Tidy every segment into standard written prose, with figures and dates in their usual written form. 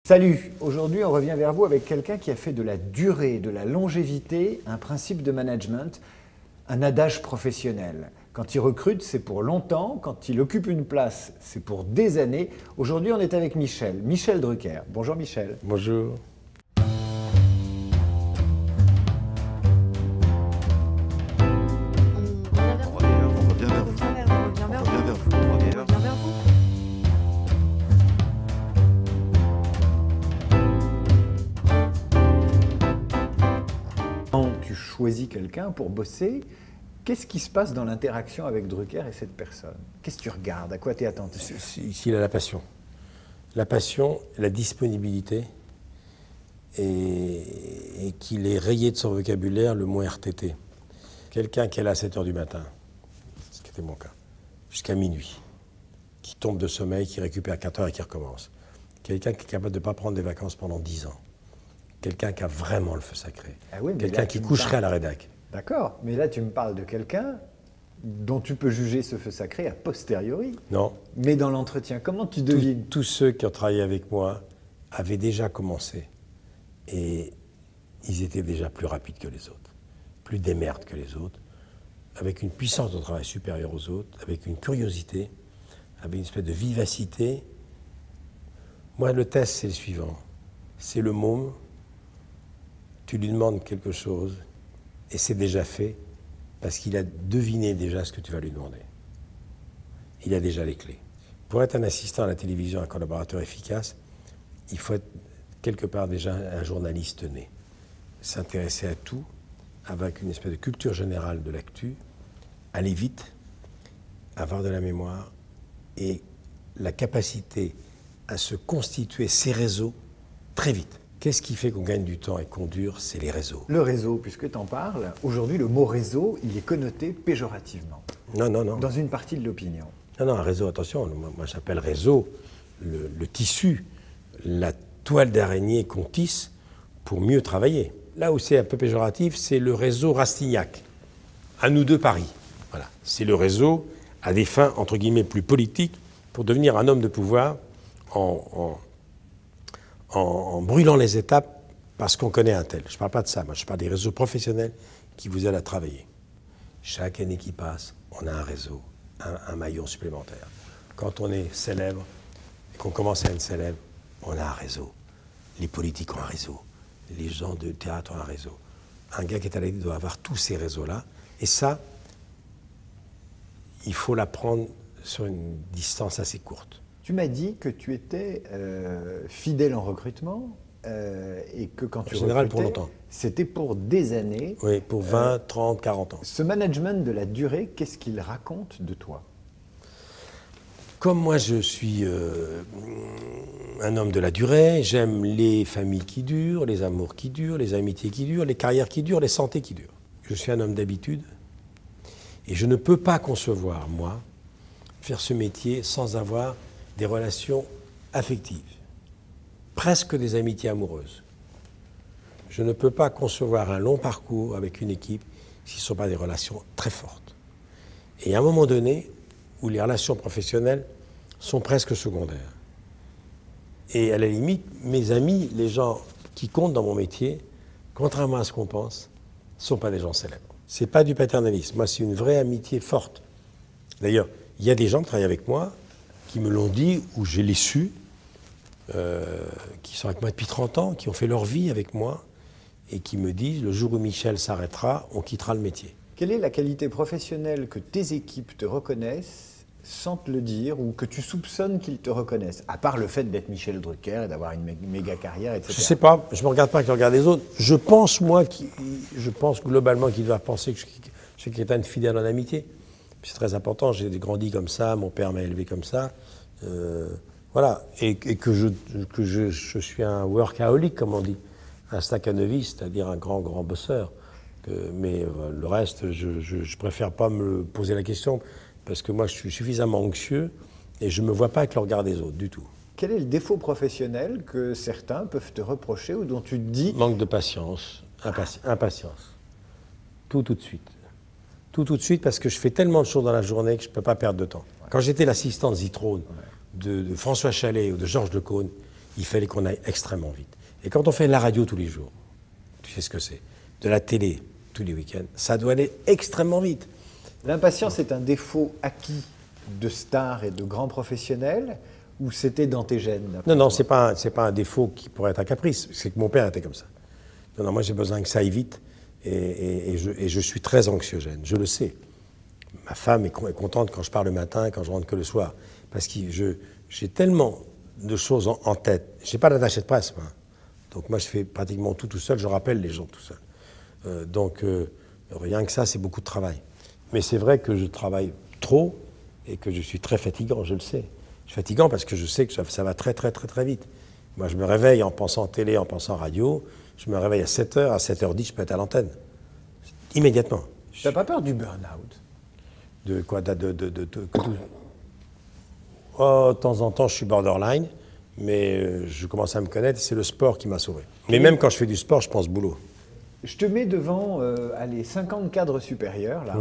Salut, aujourd'hui on revient vers vous avec quelqu'un qui a fait de la durée, de la longévité, un principe de management, un adage professionnel. Quand il recrute, c'est pour longtemps, quand il occupe une place, c'est pour des années. Aujourd'hui on est avec Michel Drucker. Bonjour Michel. Bonjour. Quand tu choisis quelqu'un pour bosser, qu'est-ce qui se passe dans l'interaction avec Drucker et cette personne? Qu'est-ce que tu regardes? À quoi tu es attentif? Ici, il a la passion. La passion, la disponibilité, et qu'il ait rayé de son vocabulaire le mot RTT. Quelqu'un qui est là à 7 h du matin, ce qui était mon cas, jusqu'à minuit, qui tombe de sommeil, qui récupère à 4 h et qui recommence. Quelqu'un qui est capable de ne pas prendre des vacances pendant 10 ans. Quelqu'un qui a vraiment le feu sacré. Ah oui, quelqu'un qui coucherait à la rédac. D'accord, mais là tu me parles de quelqu'un dont tu peux juger ce feu sacré a posteriori. Non. Mais dans l'entretien, comment tu devines? Tous ceux qui ont travaillé avec moi avaient déjà commencé. Et ils étaient déjà plus rapides que les autres, plus démerdes que les autres, avec une puissance de travail supérieure aux autres, avec une curiosité, avec une espèce de vivacité. Moi, le test, c'est le suivant. C'est le môme. Tu lui demandes quelque chose et c'est déjà fait parce qu'il a deviné déjà ce que tu vas lui demander. Il a déjà les clés. Pour être un assistant à la télévision, un collaborateur efficace, il faut être quelque part déjà un journaliste né. S'intéresser à tout, avec une espèce de culture générale de l'actu, aller vite, avoir de la mémoire et la capacité à se constituer ses réseaux très vite. Qu'est-ce qui fait qu'on gagne du temps et qu'on dure? C'est les réseaux. Le réseau, puisque tu en parles, aujourd'hui le mot réseau, il est connoté péjorativement. Non, non, non. Dans une partie de l'opinion. Non, non, un réseau, attention, moi j'appelle réseau le tissu, la toile d'araignée qu'on tisse pour mieux travailler. Là où c'est un peu péjoratif, c'est le réseau Rastignac, à nous deux Paris. Voilà, c'est le réseau à des fins, entre guillemets, plus politiques, pour devenir un homme de pouvoir en brûlant les étapes parce qu'on connaît un tel. Je ne parle pas de ça, moi je parle des réseaux professionnels qui vous aident à travailler. Chaque année qui passe, on a un réseau, un maillon supplémentaire. Quand on est célèbre et qu'on commence à être célèbre, on a un réseau. Les politiques ont un réseau. Les gens de théâtre ont un réseau. Un gars qui est à l'aide doit avoir tous ces réseaux-là. Et ça, il faut l'apprendre sur une distance assez courte. Tu m'as dit que tu étais fidèle en recrutement et que quand tu général, recrutais, pour longtemps. C'était pour des années. Oui, pour 20, 30, 40 ans. Ce management de la durée, qu'est-ce qu'il raconte de toi? Comme moi, je suis un homme de la durée, j'aime les familles qui durent, les amours qui durent, les amitiés qui durent, les carrières qui durent, les santé qui durent. Je suis un homme d'habitude et je ne peux pas concevoir, moi, faire ce métier sans avoir des relations affectives, presque des amitiés amoureuses. Je ne peux pas concevoir un long parcours avec une équipe si ce ne sont pas des relations très fortes. Et à un moment donné, où les relations professionnelles sont presque secondaires. Et à la limite, mes amis, les gens qui comptent dans mon métier, contrairement à ce qu'on pense, ne sont pas des gens célèbres. Ce n'est pas du paternalisme. Moi, c'est une vraie amitié forte. D'ailleurs, il y a des gens qui travaillent avec moi qui me l'ont dit, ou je l'ai su, qui sont avec moi depuis 30 ans, qui ont fait leur vie avec moi, et qui me disent, le jour où Michel s'arrêtera, on quittera le métier. Quelle est la qualité professionnelle que tes équipes te reconnaissent sans te le dire, ou que tu soupçonnes qu'ils te reconnaissent, à part le fait d'être Michel Drucker et d'avoir une méga carrière, etc. Je ne sais pas, je ne me regarde pas avec le regard des autres. Je pense, moi, je pense globalement qu'ils doivent penser que je suis quelqu'un de fidèle en amitié. C'est très important, j'ai grandi comme ça, mon père m'a élevé comme ça. Voilà, et que je suis un workaholic, comme on dit, un stakhanoviste, c'est-à-dire un grand bosseur. Mais le reste, je préfère pas me poser la question, parce que moi, je suis suffisamment anxieux et je ne me vois pas avec le regard des autres, du tout. Quel est le défaut professionnel que certains peuvent te reprocher ou dont tu te dis... Manque de patience, impatience. Tout de suite. Tout de suite, parce que je fais tellement de choses dans la journée que je ne peux pas perdre de temps. Ouais. Quand j'étais l'assistant de Zitrone, de François Chalais ou de Georges Decaune, il fallait qu'on aille extrêmement vite. Et quand on fait de la radio tous les jours, tu sais ce que c'est, de la télé tous les week-ends, ça doit aller extrêmement vite. L'impatience est un défaut acquis de stars et de grands professionnels ou c'était dans tes gènes? Non, c'est pas un défaut qui pourrait être un caprice, c'est que mon père était comme ça. Non, moi j'ai besoin que ça aille vite et je suis très anxiogène, je le sais. Ma femme est contente quand je pars le matin, quand je rentre que le soir, parce que j'ai tellement de choses en tête. Je n'ai pas d'attaché de presse, moi. Donc moi je fais pratiquement tout seul, je rappelle les gens tout seul. Donc rien que ça, c'est beaucoup de travail. Mais c'est vrai que je travaille trop et que je suis très fatigant, je le sais. Je suis fatigant parce que je sais que ça va très vite. Moi je me réveille en pensant télé, en pensant radio, je me réveille à 7h, à 7h10, je peux être à l'antenne. Immédiatement. Tu n'as pas peur du burn-out? De quoi Oh, de temps en temps, je suis borderline, mais je commence à me connaître, c'est le sport qui m'a sauvé. Mais même quand je fais du sport, je pense boulot. Je te mets devant allez, 50 cadres supérieurs, là.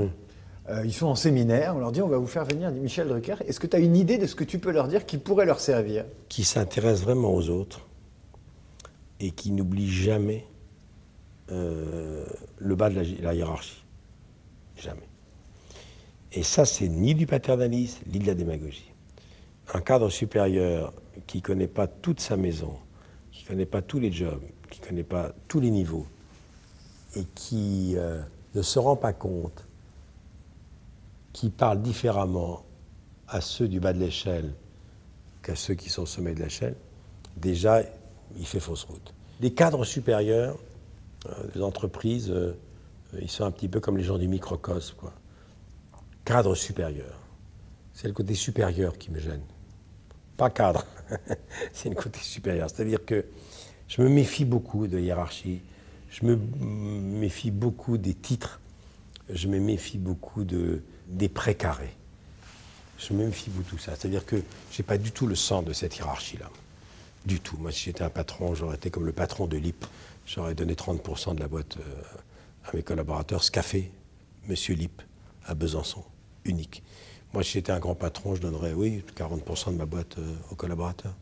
Ils sont en séminaire, on leur dit on va vous faire venir Michel Drucker. Est-ce que tu as une idée de ce que tu peux leur dire qui pourrait leur servir? Qui s'intéresse vraiment aux autres et qui n'oublie jamais le bas de la hiérarchie. Jamais. Et ça, c'est ni du paternalisme, ni de la démagogie. Un cadre supérieur qui ne connaît pas toute sa maison, qui ne connaît pas tous les jobs, qui ne connaît pas tous les niveaux, et qui ne se rend pas compte, qui parle différemment à ceux du bas de l'échelle qu'à ceux qui sont au sommet de l'échelle, déjà, il fait fausse route. Les cadres supérieurs des entreprises, ils sont un petit peu comme les gens du microcosme, quoi. Cadre supérieur. C'est le côté supérieur qui me gêne. Pas cadre, c'est le côté supérieur. C'est-à-dire que je me méfie beaucoup de hiérarchie, je me méfie beaucoup des titres, je me méfie beaucoup des précarés. Je me méfie beaucoup de tout ça. C'est-à-dire que je n'ai pas du tout le sens de cette hiérarchie-là. Du tout. Moi, si j'étais un patron, j'aurais été comme le patron de LIP. J'aurais donné 30% de la boîte à mes collaborateurs. Ce café, Monsieur LIP, à Besançon, unique. Moi, si j'étais un grand patron, je donnerais, oui, 40% de ma boîte aux collaborateurs.